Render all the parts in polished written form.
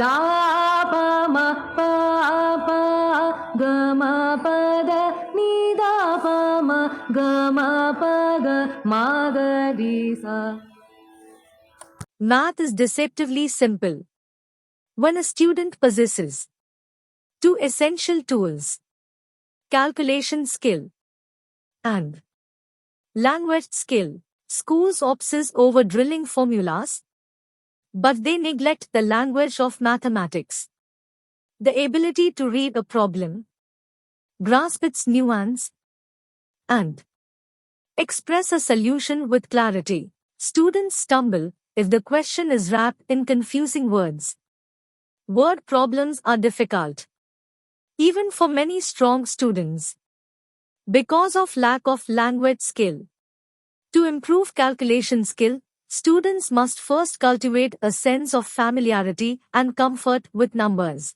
Da pa ma pa pa ga ma pa da ni da pa ma ga ma pa ga ma ga di sa. Math is deceptively simple. When a student possesses two essential tools, calculation skill and language skill, schools obsess over drilling formulas, but they neglect the language of mathematics. The ability to read a problem, grasp its nuance, and express a solution with clarity. Students stumble if the question is wrapped in confusing words. Word problems are difficult, even for many strong students, because of lack of language skill. To improve calculation skill, students must first cultivate a sense of familiarity and comfort with numbers.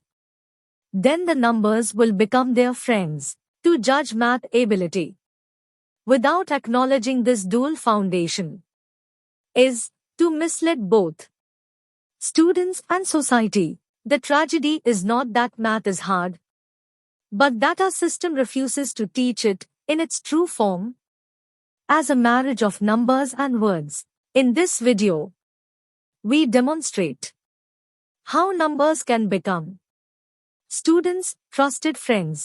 Then the numbers will become their friends. To judge math ability without acknowledging this dual foundation is to mislead both students and society. The tragedy is not that math is hard, but that our system refuses to teach it in its true form as a marriage of numbers and words. In this video, we demonstrate how numbers can become students' trusted friends.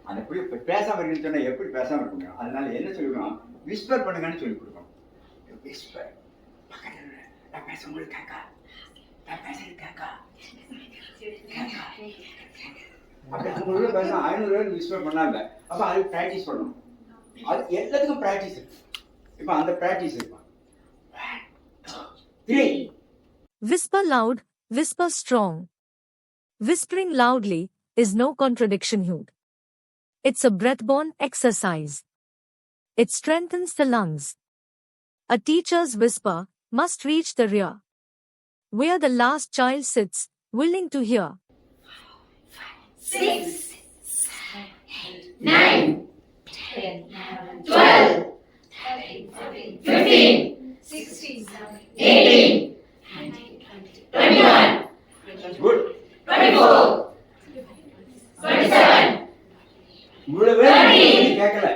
அந்த பிள்ளை பேசாம இருக்குன்னு சொன்னா எப்படி பேசாம இருக்க முடியும்? அதனால என்ன சொல்லிக்கணும், விஸ்பர் பண்ணுங்கன்னு சொல்லி கொடுக்கணும். விஸ்பர் பக்கத்துல நான் பேசும்போது கேட்கா, நான் பேசுறது கேட்கா, அப்படி அவங்க பேச 500 பேர் விஸ்பர் பண்ணாங்க. அப்ப அது பிராக்டிஸ் பண்ணணும். அது எல்லாத்துக்கும் பிராக்டிஸ் இருக்கு. இப்ப அந்த பிராக்டிஸ் இருக்கு. 3 Whisper loud, whisper strong. Whispering loudly is no contradiction here. It's a breath-borne exercise. It strengthens the lungs. A teacher's whisper must reach the rear, where the last child sits, willing to hear. 6, 7, 8, 9, 10, 11, 12, 13, 14, 15, 16, 17, 18, 19, 20, 21, good 24, 27, இவ்வளவு பேர் கேட்கல.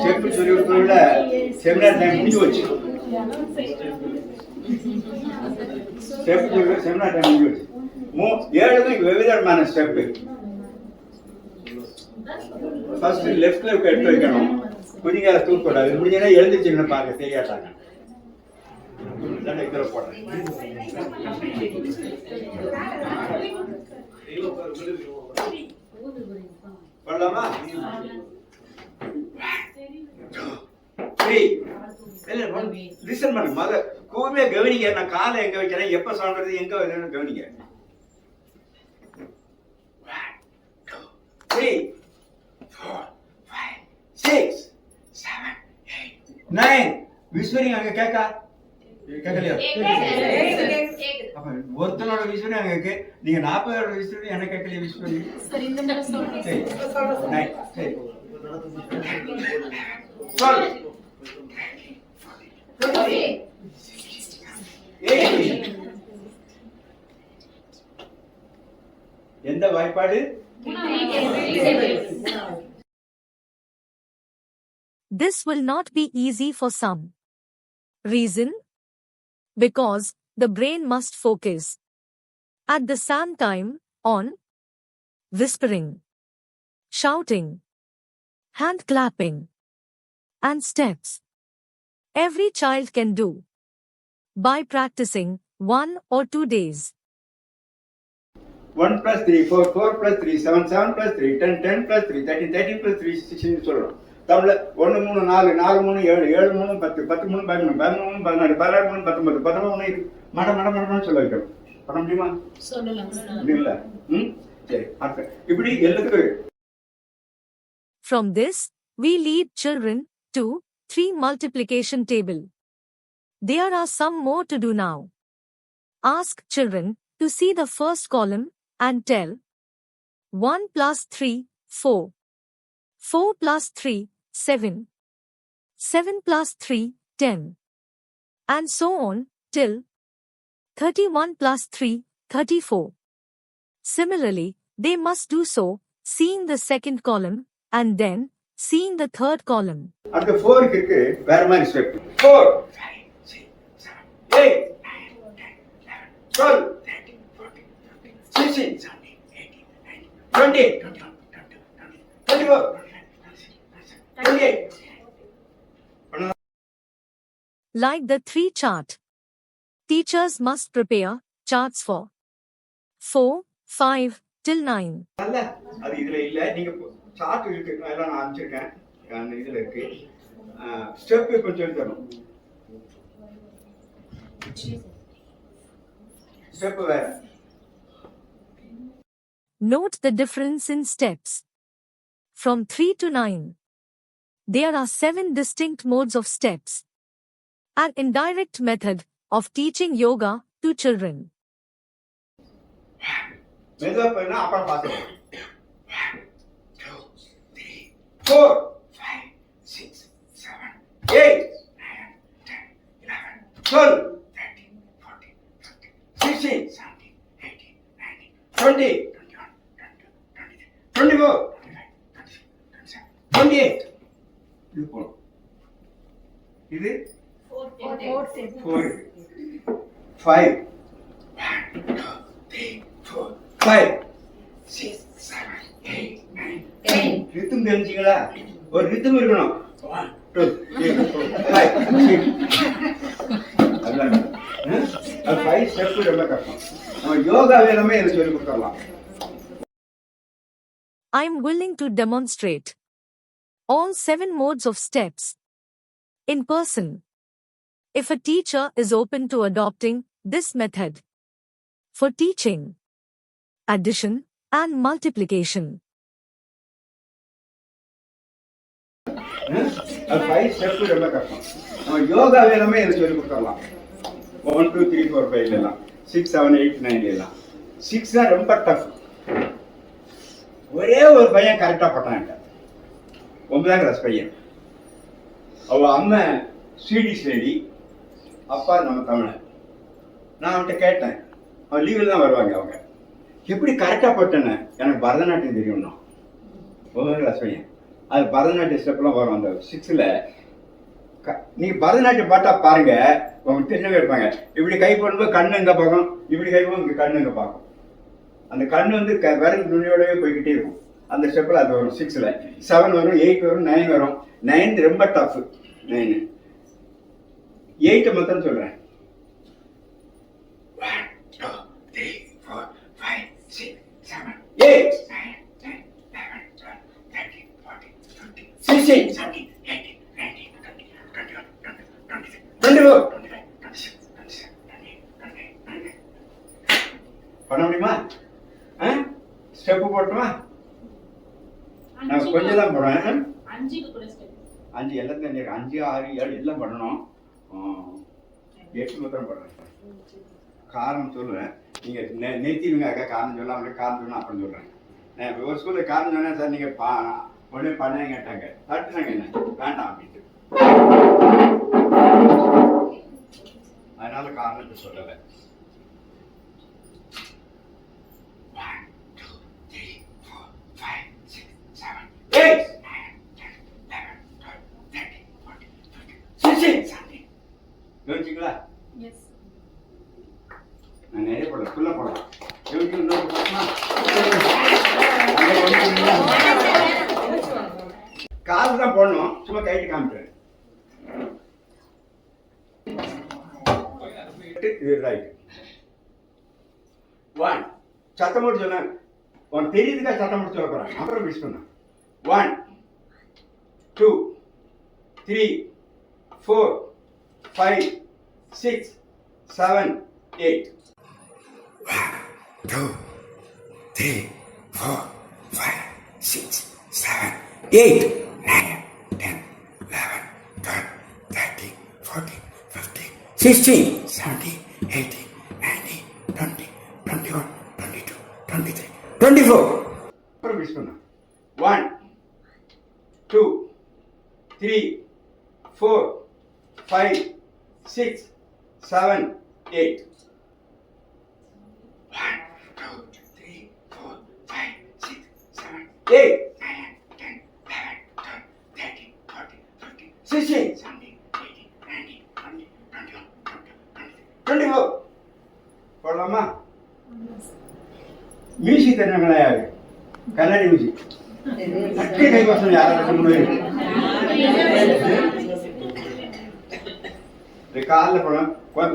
செப்பு சொல்லி கொடுக்கல, seminar time முடிஞ்சு வச்சு. Step சொல்லி seminar time முடிஞ்சு வச்சு. 7 விவிதமான ஸ்டெப். ஃபர்ஸ்ட் லெஃப்ட்ல எடுத்து வைக்கணும். குதிங்கால தூக்க கூடாது. முடிஞ்சா எழுந்திருச்சுன்னு பாருங்க, தெரியாதாங்க. இதில் போடுறேன். பண்ணலாமா? 3 லிசன் பண்ணு. மத கூர்மையா கவனிக்க. நான் காலை எங்க வைக்கிறேன், எப்ப சொல்றது, எங்க வைக்கிறேன்னு கவனிக்க. 3 4 5 6 7 8 9 விஸ்வரிங் அங்க கேட்கா கேட்கலையா? ஒருத்தனோட விஸ்வரி அங்க இருக்கு. நீங்க 40 விஸ்வரி எனக்கு கேட்கலையா? விஸ்வரி சரி, இந்த மாதிரி சொல்றேன். சரி சரி சொல். எந்த வாய்ப்பாடு? This will not be easy for some. Reason? Because the brain must focus at the same time on whispering, shouting, hand clapping, and steps. Every child can do by practicing 1 or 2 days. 1 + 3 4 4 + 3 7 7 + 3 10 10 + 3 13 13 + 3 16 சொல்றோம். தமிழ்ல 1 3 4 4 3 7 7 3 10 10 3 11 11 3 14 16 3 19 19 3 மட மட மடன்னு சொல்ல வைக்கணும். பண்ண முடியுமா? சொல்லலாம். இல்ல. சரி, இப்படி எல்லாத்துக்கும். From this, we lead children to 3 multiplication table. There are some more to do now. Ask children to see the first column and tell 1 + 3 4. 4 + 3 7. 7 plus 3, 10. And so on, till 31 plus 3, 34. Similarly, they must do so, seeing the second column, and then, seeing the third column. அடுத்த 4க்கு இருக்கு வேற மாதிரி step 4 5 6 7 8 9 10 11 12 13 14 15 16 17 18 19 20 21 22 24 Like the 3 chart. Teachers must prepare charts for 4, 5 till 9. அல்ல அது இதுல இல்ல நீங்க chart இருக்கு எல்லாம் நான் அனுப்பிச்சிருக்கேன் அந்த இதுல இருக்கு ஸ்டெப் கொஞ்சம் சொல்லி தரணும் ஸ்டெப் வேற Note the difference in steps. From 3 to 9. There are 7 distinct modes of steps. An indirect method of teaching yoga to children. மெதுவா பண்ணா அப்புறம் பாத்துக்கலாம் 1 2 3 4 5 6 7 8 9 10 11 12 13 14 15 16 17 18 19 20 21 22 23 24 25 26 27 28 இது போதும் இது 4 5 1 2 3 4 5 6 7 8 9 10 ரிதம் தெரிஞ்சுங்களா ஒரு ரிதம் இருக்கணும் 1 2 3 4 5 6 அதான் அது 5 ஸ்டெப் ரொம்ப கஷ்டம் நம்ம யோகா வேணுமே இதை சொல்லி கொடுத்துடலாம் I am willing to demonstrate all 7 modes of steps in person. If a teacher is open to adopting this method for teaching addition and multiplication. அது 5 ஸ்டெப் ரொம்ப கஷ்டம் நம்ம யோகா வேணுமே இதை சொல்லி கொடுத்துடலாம் 1 2 3 4 5 எல்லாம் 6 7 8 9 எல்லாம் 6 தான் ரொம்ப டஃப் ஒரே ஒரு பையன் கரெக்டா பட்டான் 9ஆம் கிளாஸ் பையன் அவ அம்மா ஸ்வீடிஷ் லேடி அப்பா நம்ம தமிழன் நான் அவன்கிட்ட கேட்டேன் அவன் லீவில் தான் வருவாங்க அவங்க எப்படி கரெக்டாக போட்டேன்னு எனக்கு பரதநாட்டியம் தெரியும்னா 9ஆம் கிளாஸ் பையன் அது பரதநாட்டிய ஸ்டெப்லாம் வரும் அந்த 6ல் நீங்க பரதநாட்டியம் பாட்டா பாருங்க அவங்க தெரிஞ்சவே இருப்பாங்க இப்படி கை போடும்போது கண்ணு எங்க பார்க்கும் இப்படி கை போகும் இங்க கண்ணு எங்க பார்க்கும் அந்த கண்ணு வந்து விரல் நுனியோடவே போய்கிட்டே இருக்கும் அந்த ஸ்டெப்ல அது வரும் 6ல் 7 வரும் 8 வரும் 9 வரும் 9 ரொம்ப டஃப் 9 8 மட்டும் சொல்றேன் 1 2 3 4 5 6 7 8 9 10 11 12 13 14 15 16 17 18 19 20 21 22 24 25 26 27 28 29 பண்ண முடியுமா ஸ்டெப் போட்டுமா நான் கொஞ்சம் தான் போடுறேன் 5 எல்லாம் தெரிஞ்சிருக்கேன் 5 6 7 எல்லாம் பண்ணணும் 8 மாத்திரம் போடுறேன் காரணம் சொல்லுவேன் நீங்க நேத்திடுங்க அக்கா காரணம் சொல்லாம காரணம் சொன்னா அப்புறம் சொல்றேன் ஒரு ஸ்கூல்ல காரணம் சொன்னா சார் நீங்க உடனே பண்ண கேட்டாங்க தட்டுனாங்க என்ன வேண்டாம் அப்படின்ட்டு அதனால காரணத்தை சொல்லலை 1 2 3 4 5 6 7 8 யோசிச்சுங்களா நான் நிறைய போடலாம் ஃபுல்லாக போடலாம் காசு தான் போடணும் சும்மா கைட்டு காமிக்கிறேன் இது ரைட் 1 சத்தம் போட்டு சொன்னேன் உனக்கு தெரியுதுக்கா சத்தம் போட்டு சொல்ல போறேன் அப்புறம் மிஸ் பண்ணேன் 1 2 3 4 5 6 7 8 1 2 3 4 5 6 7 8 9 10 11 12 13 14 15 16 17 18 19 20 21 22 23 24 அப்புறம் மிஸ் பண்ணேன் 1 2 3 4 5 6 7 8 1 2 3 4 5 6 7 8 9 10 11 12 13 14 15 16 17 18 19 20 21 22 24 போடலாமா? மியூசிக் தெரிஞ்சவங்களா யாரு? கண்ணாடி மியூசிக் அட்டை கைவாசம் யாராவது முன்னாடி காலில் போனோம்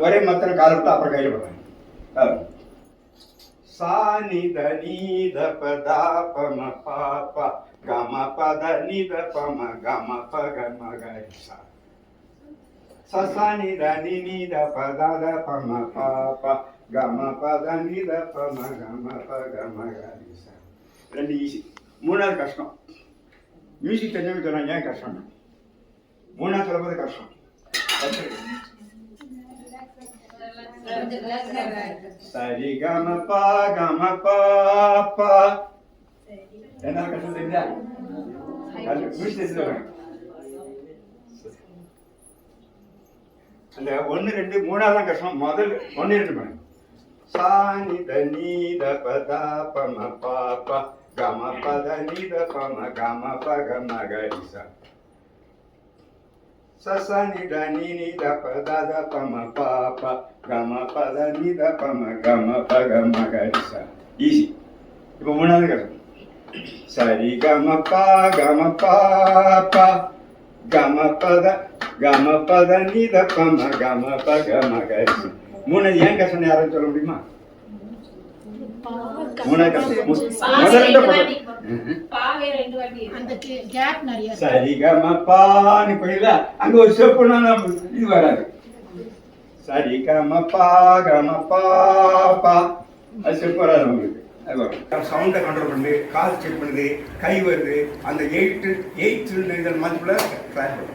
ஒரே மாத்திரம் காலை விட்டு அப்புறம் கையில் போடுறேன். சாணி தனி தபதா பம பாப்பா கம பத நித பம கம பக மகரிசா சசானி தனி நித பத பம பாப்பா கம பத நித பம கம பக மகரிசா. ரெண்டு ஈஸி. மூணாவது கஷ்டம். மியூசிக் தெரிஞ்சவங்க சொன்னாங்க ஏன் கஷ்டம், மூணாவது சொல்லும்போது கஷ்டம். சரி கம பா பா. என்ன கஷ்டம் தெரிஞ்சா அந்த 1 2 3 தான் கஷ்டம். முதல் 1 2 பண்ணு. சாணி தனி தபதா பம பாப்பா கம பத நித பம கம பக மகரிசா சசனி தனி நித பத பம பாப்பா கம பத நித பம கம பக மகரிசா. ஈஸி. இப்போ மூணாவது கஷ்டம். சரி கம பாப்பா கம பத நித பம கம பக மகரிசா. மூணாவது ஏன் கஷ்டம் யாரும் சொல்ல முடியுமா? சரிகமப்பான்னு போயில அங்க ஒரு செப்புனா இது வராது. சரிகமப்பா அது செப்பு வராது உங்களுக்கு. அது வரும். சவுண்டை கண்ட்ரோல் பண்ணுது, கால் செக் பண்ணுது, கை வருது. அந்த 8 மதிப்புல கிளாஸ் வரும்.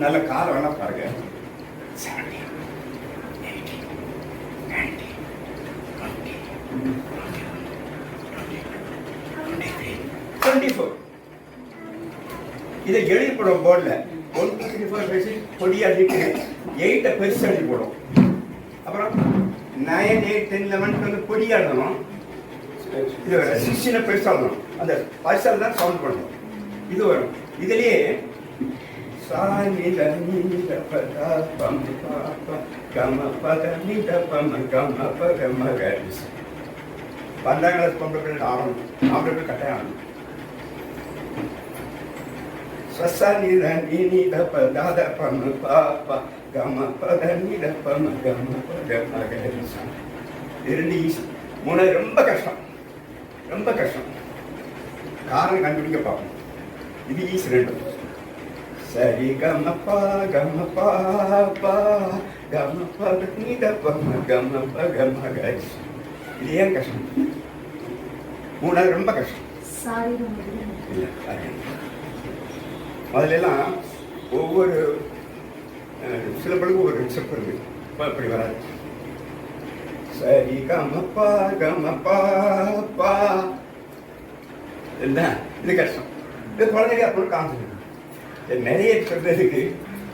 நல்ல கால் வேணா பாருங்க. 17 18 19 20 23 24. இதை எழுதி போடும் போர்டில் 1 2 3 4 5 6 பொடியா அடிட்டு 8 பெருசு எழுதி போடும். அப்புறம் 9 8 10 11 12 பொடியா எழுதணும். இது 16 பெருசா எழுதணும். அந்த பரிசால் தான் சவுண்ட் பண்ணணும். இது வரும். இதுலயே சாணி தனி தபதா பம பாப்பா கம பத நித பம கம பக மகரிசா. 12ஆம் கிளாஸ் பொம்பளை ஆம்பளை கட்டாயம் ஆகணும். சசனி தனி நித பதா பம பாப்பா கம பத நித பம கம பக மகரிசா. இரண்டு ஈஸி. மூணாவது ரொம்ப கஷ்டம். காரணம் கண்டுபிடிக்க பார்ப்போம். இது ஈஸி. ரெண்டு சரி கம பாப்பா கம பத நித பம கம பக மகரிசா. இது ஏன் கஷ்டம்? மூணாவது ரொம்ப கஷ்டம். முதல்லாம் ஒவ்வொரு சிலப்பளுக்கு ஒரு ஸ்டெப் இருக்கு. அப்படி வராது. சரி கம பாப்பா இல்லை, இது கஷ்டம். இது குழந்தைங்க அப்புறம் காமிச்சு நிறைய சொல்றதுக்கு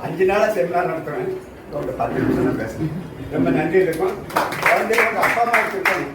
5 நாளாக செமினார் நடத்துவேன். ஒரு 10 நிமிஷம் தான் பேசுகிறேன். ரொம்ப நன்றி இருக்கும். குழந்தைங்க அப்பா அம்மா இருக்கணும்.